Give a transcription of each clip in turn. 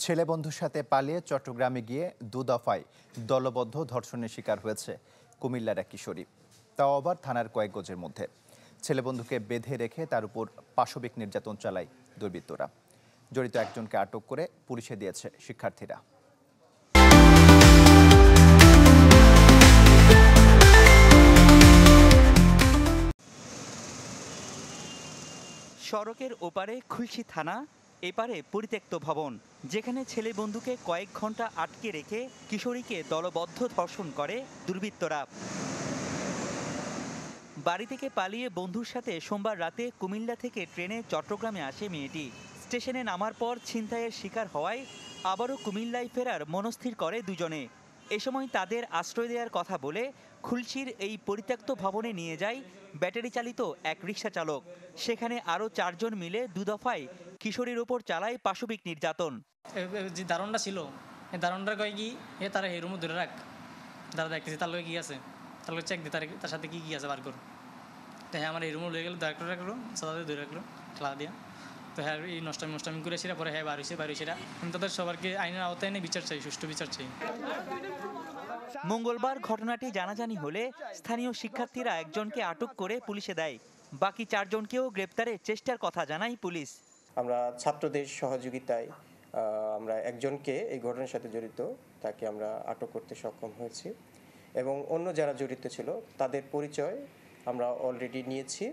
ছেলে বন্ধুর সাথে পালিয়ে চট্টগ্রামে গিয়ে দুদফায় দলবদ্ধ ধর্ষণের শিকার হয়েছে কুমিল্লার এক কিশোরী, তাও আবার থানার কয়েক গজের মধ্যে। ছেলে বন্ধুকে বেঁধে রেখে তার উপর পাশবিক নির্যাতন চালায় দুর্বৃত্তরা। জড়িত একজনকে আটক করে পুলিশে দিয়েছে শিক্ষার্থীরা। সড়কের ওপারে খুলশী থানা, এপারে পরিত্যক্ত ভবন, যেখানে ছেলে বন্ধুকে কয়েক ঘন্টা আটকে রেখে কিশোরীকে দলবদ্ধ ধর্ষণ করে দুর্বৃত্তরা। বাড়ি থেকে পালিয়ে বন্ধুর সাথে সোমবার রাতে কুমিল্লা থেকে ট্রেনে চট্টগ্রামে আসে মেয়েটি। স্টেশনে নামার পর ছিনতাইয়ের শিকার হওয়ায় আবারও কুমিল্লায় ফেরার মনস্থির করে দুজনে। এ সময় তাদের আশ্রয় দেওয়ার কথা বলে খুলশীর এই পরিত্যক্ত ভবনে নিয়ে যায় ব্যাটারি চালিত এক রিকশা চালক। সেখানে আরও 4 জন মিলে দুদফায় কিশোরীর ওপর চালায় পাশবিক নির্যাতন। যে দারণটা ছিল এই দারণটা কয় কি তারা এই রুমে ধরে রাখ, দাঁড়া দেখতেছি তার লোক কি আছে, তার লোক চেক দি তার সাথে কি আছে বার করো। তো হ্যাঁ আমার এই রুমে লয়ে গেলো, ডাক্তার রাখলো, সাদা ধরে রাখলো খেলা দিয়া। তো হ্যাঁ এই নষ্টামি করে সেটা পরে হ্যাঁ বার হয়েছে আমি তাদের সবারকে আইনের আওতায় এনে বিচার চাই, সুষ্ঠু বিচার চাই। মঙ্গলবার ঘটনাটি জানাজানি হলে স্থানীয় শিক্ষার্থীরা একজনকে আটক করে পুলিশে দেয়। বাকি 4 জনকেও গ্রেপ্তারের চেষ্টার কথা জানায় পুলিশ। আমরা ছাত্রদের সহযোগিতায় আমরা একজনকে এই ঘটনার সাথে জড়িত তাকে আমরা আটক করতে সক্ষম হয়েছি এবং অন্য যারা জড়িত ছিল তাদের পরিচয় আমরা অলরেডি নিয়েছি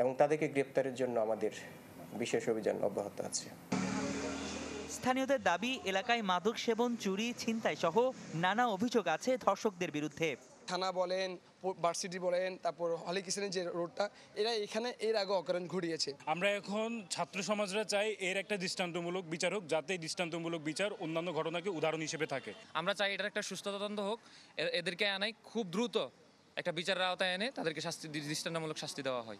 এবং তাদেরকে গ্রেপ্তারের জন্য আমাদের বিশেষ অভিযান অব্যাহত আছে। স্থানীয়দের দাবি, এলাকায় মাদক সেবন, চুরি, ছিনতাই সহ নানা অভিযোগ আছে ধর্ষকদের বিরুদ্ধে। থানা বলেন, ভার্সিটি বলেন, তারপর হলি কিচেনের যে রোডটা, এরা এখানে এর আগে অকারণ ঘটিয়েছে। আমরা এখন ছাত্র সমাজরা চাই এর একটা দৃষ্টান্তমূলক বিচার হোক, যাতে দৃষ্টান্তমূলক বিচার অন্যান্য ঘটনাকে উদাহরণ হিসেবে থাকে। আমরা চাই এটার একটা সুস্থ তদন্ত হোক, এদেরকে আনাই খুব দ্রুত একটা বিচারের আওতায় এনে তাদেরকে দৃষ্টান্তমূলক শাস্তি দেওয়া হয়।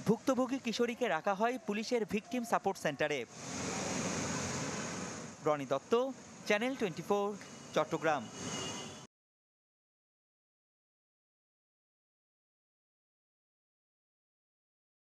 ভুক্তভোগী কিশোরীকে রাখা হয় পুলিশের ভিকটিম সাপোর্ট সেন্টারে। রনি দত্ত, চ্যানেল 24, চট্টগ্রাম।